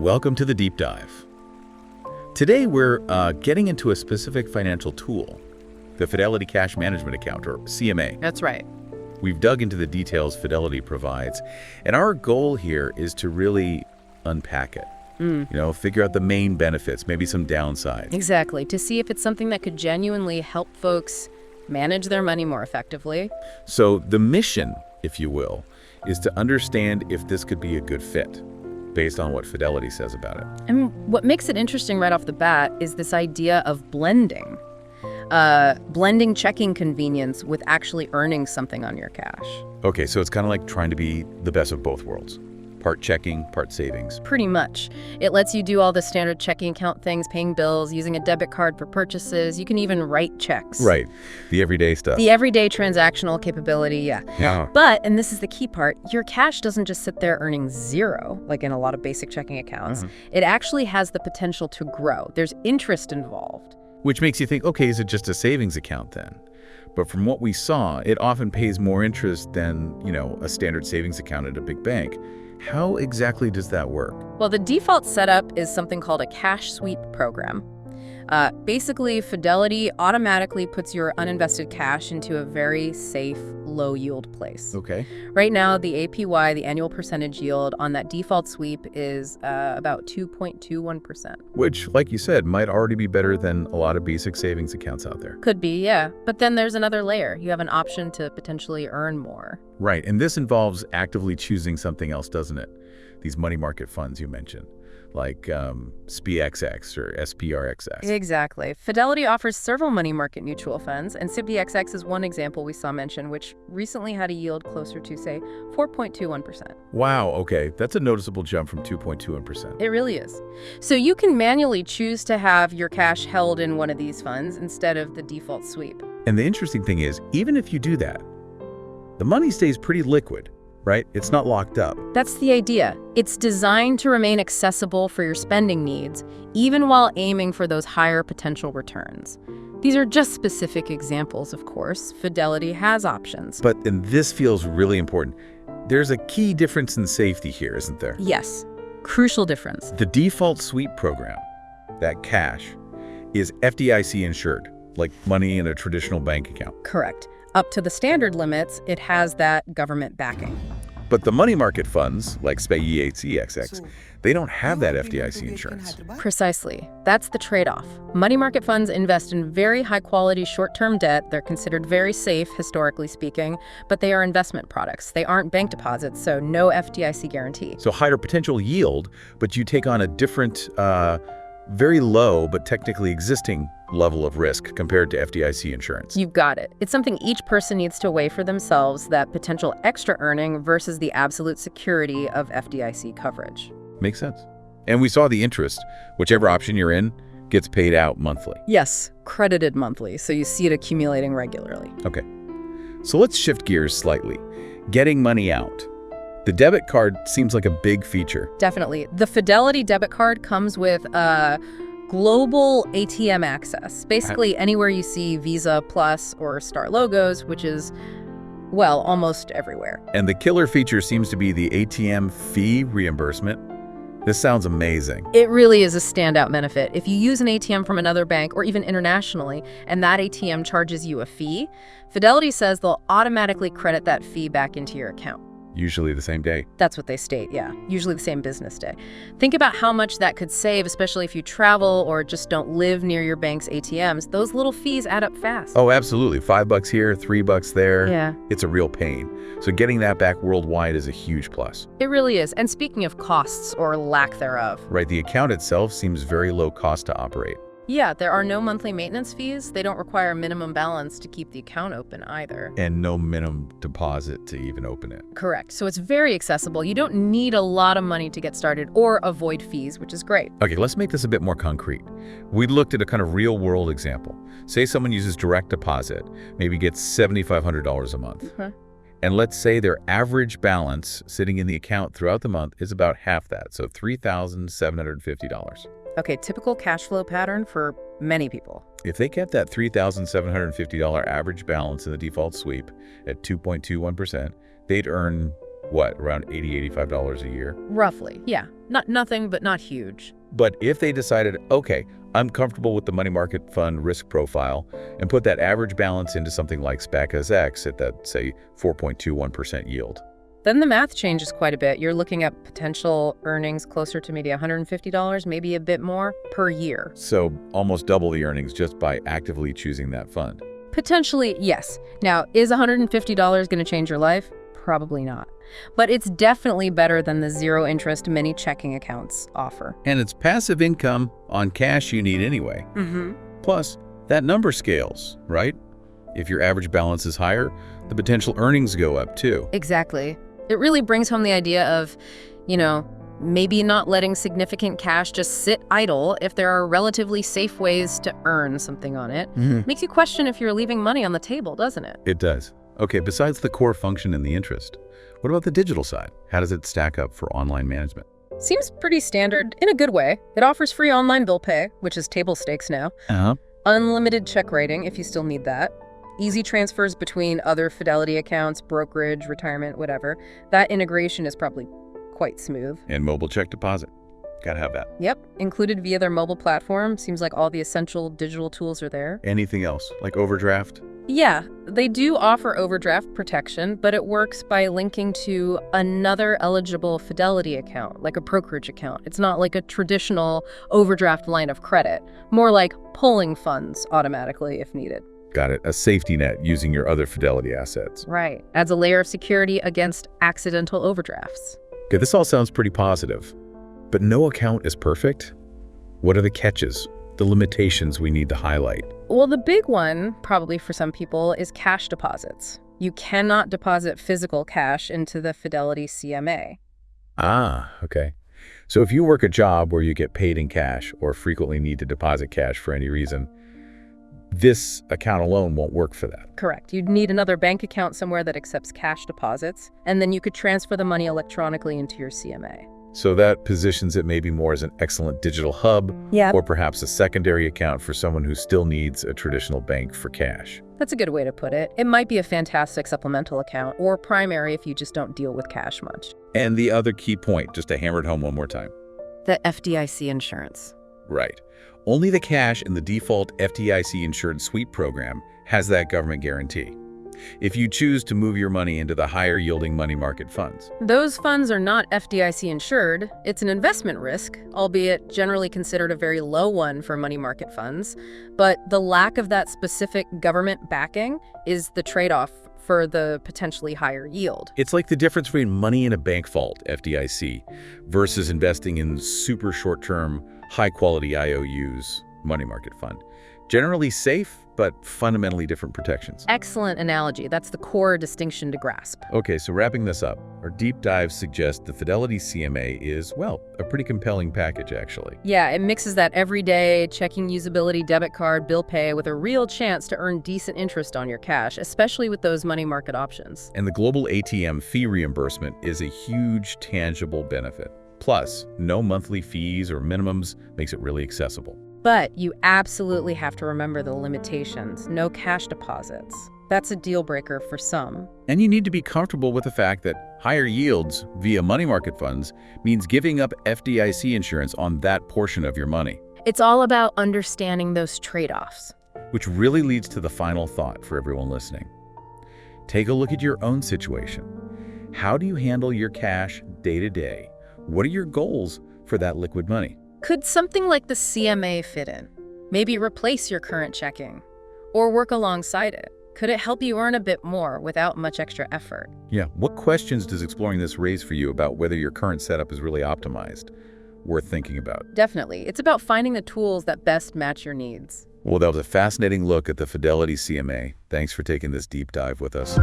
welcome to the deep dive. Today we're getting into a specific financial tool, the Fidelity Cash Management Account, or CMA. That's right. We've dug into the details Fidelity provides, and our goal here is to really unpack it. Figure out the main benefits, maybe some downsides. Exactly, to see if it's something that could genuinely help folks manage their money more effectively. So the mission, if you will, is to understand if this could be a good fit, based on what Fidelity says about it. And what makes it interesting right off the bat is this idea of blending. Blending checking convenience with actually earning something on your cash. Okay, so it's kind of like trying to be the best of both worlds. Part checking, part savings. Pretty much. It lets you do all the standard checking account things, paying bills, using a debit card for purchases. You can even write checks. Right. The everyday stuff. The everyday transactional capability, yeah. But, and this is the key part, your cash doesn't just sit there earning zero, like in a lot of basic checking accounts. It actually has the potential to grow. There's interest involved. Which makes you think, okay, is it just a savings account then? But from what we saw, it often pays more interest than, a standard savings account at a big bank. How exactly does that work? Well, the default setup is something called a cash sweep program. Basically, Fidelity automatically puts your uninvested cash into a very safe, low-yield place. Okay. Right now, the APY, the annual percentage yield, on that default sweep is about 2.21%. Which, like you said, might already be better than a lot of basic savings accounts out there. Could be, yeah. But then there's another layer. You have an option to potentially earn more. Right, and this involves actively choosing something else, doesn't it? These money market funds you mentioned, like SPXX or SPRXX. Exactly. Fidelity offers several money market mutual funds, and SPXX is one example we saw mentioned, which recently had a yield closer to, say, 4.21%. Wow, okay. That's a noticeable jump from 2.21%. It really is. So you can manually choose to have your cash held in one of these funds instead of the default sweep. And the interesting thing is, even if you do that, the money stays pretty liquid, right? It's not locked up. That's the idea. It's designed to remain accessible for your spending needs, even while aiming for those higher potential returns. These are just specific examples, of course. Fidelity has options. And this feels really important. There's a key difference in safety here, isn't there? Yes. Crucial difference. The default sweep program, that cash, is FDIC insured, like money in a traditional bank account. Correct. Up to the standard limits, it has that government backing. But the money market funds, like SPAXX, they don't have that FDIC insurance. Precisely. That's the trade-off. Money market funds invest in very high-quality short-term debt. They're considered very safe, historically speaking, but they are investment products. They aren't bank deposits, so no FDIC guarantee. So higher potential yield, but you take on a different, very low but technically existing level of risk compared to FDIC insurance. You've got it. It's something each person needs to weigh for themselves, that potential extra earning versus the absolute security of FDIC coverage. Makes sense. And we saw the interest. Whichever option you're in gets paid out monthly. Yes, credited monthly, so you see it accumulating regularly. Okay. So let's shift gears slightly. Getting money out. The debit card seems like a big feature. Definitely. The Fidelity debit card comes with global ATM access. Basically, anywhere you see Visa Plus or Star logos, which is, well, almost everywhere. And the killer feature seems to be the ATM fee reimbursement. This sounds amazing. It really is a standout benefit. If you use an ATM from another bank or even internationally, and that ATM charges you a fee, Fidelity says they'll automatically credit that fee back into your account. Usually the same day. That's what they state, yeah. Usually the same business day. Think about how much that could save, especially if you travel or just don't live near your bank's ATMs. Those little fees add up fast. Oh, absolutely. $5 here, $3 there. Yeah. It's a real pain. So getting that back worldwide is a huge plus. It really is. And speaking of costs or lack thereof. Right, the account itself seems very low cost to operate. Yeah, there are no monthly maintenance fees. They don't require a minimum balance to keep the account open either. And no minimum deposit to even open it. Correct. So it's very accessible. You don't need a lot of money to get started or avoid fees, which is great. Okay, let's make this a bit more concrete. We looked at a kind of real-world example. Say someone uses direct deposit, maybe gets $7,500 a month. And let's say their average balance sitting in the account throughout the month is about half that, so $3,750. Okay, typical cash flow pattern for many people. If they kept that $3,750 average balance in the default sweep at 2.21%, they'd earn what, around $80, $85 a year? Roughly, yeah. Nothing, but not huge. But if they decided, okay, I'm comfortable with the money market fund risk profile and put that average balance into something like SPAXX SPRXX at that, say, 4.21% yield. Then the math changes quite a bit. You're looking at potential earnings closer to maybe $150, maybe a bit more per year. So almost double the earnings just by actively choosing that fund. Potentially, yes. Now, is $150 going to change your life? Probably not. But it's definitely better than the zero-interest many checking accounts offer. And it's passive income on cash you need anyway. Plus, that number scales, right? If your average balance is higher, the potential earnings go up too. Exactly. It really brings home the idea of, maybe not letting significant cash just sit idle if there are relatively safe ways to earn something on it. Makes you question if you're leaving money on the table, doesn't it? It does. Okay, besides the core function and the interest, what about the digital side? How does it stack up for online management? Seems pretty standard in a good way. It offers free online bill pay, which is table stakes now. Unlimited check writing if you still need that. Easy transfers between other Fidelity accounts, brokerage, retirement, whatever. That integration is probably quite smooth. And mobile check deposit. Gotta have that. Yep, included via their mobile platform. Seems like all the essential digital tools are there. Anything else, like overdraft? Yeah, they do offer overdraft protection, but it works by linking to another eligible Fidelity account, like a brokerage account. It's not like a traditional overdraft line of credit, more like pulling funds automatically if needed. Got it. A safety net using your other Fidelity assets. Right. Adds a layer of security against accidental overdrafts. Okay, this all sounds pretty positive. But no account is perfect. What are the catches, the limitations we need to highlight? Well, the big one, probably for some people, is cash deposits. You cannot deposit physical cash into the Fidelity CMA. Okay. So if you work a job where you get paid in cash or frequently need to deposit cash for any reason, this account alone won't work for that. Correct. You'd need another bank account somewhere that accepts cash deposits, and then you could transfer the money electronically into your CMA. So that positions it maybe more as an excellent digital hub, or perhaps a secondary account for someone who still needs a traditional bank for cash. That's a good way to put it. It might be a fantastic supplemental account, or primary if you just don't deal with cash much. And the other key point, just to hammer it home one more time. The FDIC insurance. Right. Only the cash in the default FDIC-insured sweep program has that government guarantee. If you choose to move your money into the higher-yielding money market funds. Those funds are not FDIC insured. It's an investment risk, albeit generally considered a very low one for money market funds. But the lack of that specific government backing is the trade-off for the potentially higher yield. It's like the difference between money in a bank vault, FDIC, versus investing in super short-term, high-quality IOUs, money market fund. Generally safe, but fundamentally different protections. Excellent analogy. That's the core distinction to grasp. Okay, so wrapping this up, our deep dive suggests the Fidelity CMA is, well, a pretty compelling package, actually. Yeah, it mixes that everyday checking usability debit card bill pay with a real chance to earn decent interest on your cash, especially with those money market options. And the global ATM fee reimbursement is a huge tangible benefit. Plus, no monthly fees or minimums makes it really accessible. But you absolutely have to remember the limitations. No cash deposits. That's a deal breaker for some. And you need to be comfortable with the fact that higher yields via money market funds means giving up FDIC insurance on that portion of your money. It's all about understanding those trade-offs. Which really leads to the final thought for everyone listening. Take a look at your own situation. How do you handle your cash day to day? What are your goals for that liquid money? Could something like the CMA fit in? Maybe replace your current checking or work alongside it. Could it help you earn a bit more without much extra effort? Yeah, what questions does exploring this raise for you about whether your current setup is really optimized? Worth thinking about. Definitely. It's about finding the tools that best match your needs. Well, that was a fascinating look at the Fidelity CMA. Thanks for taking this deep dive with us.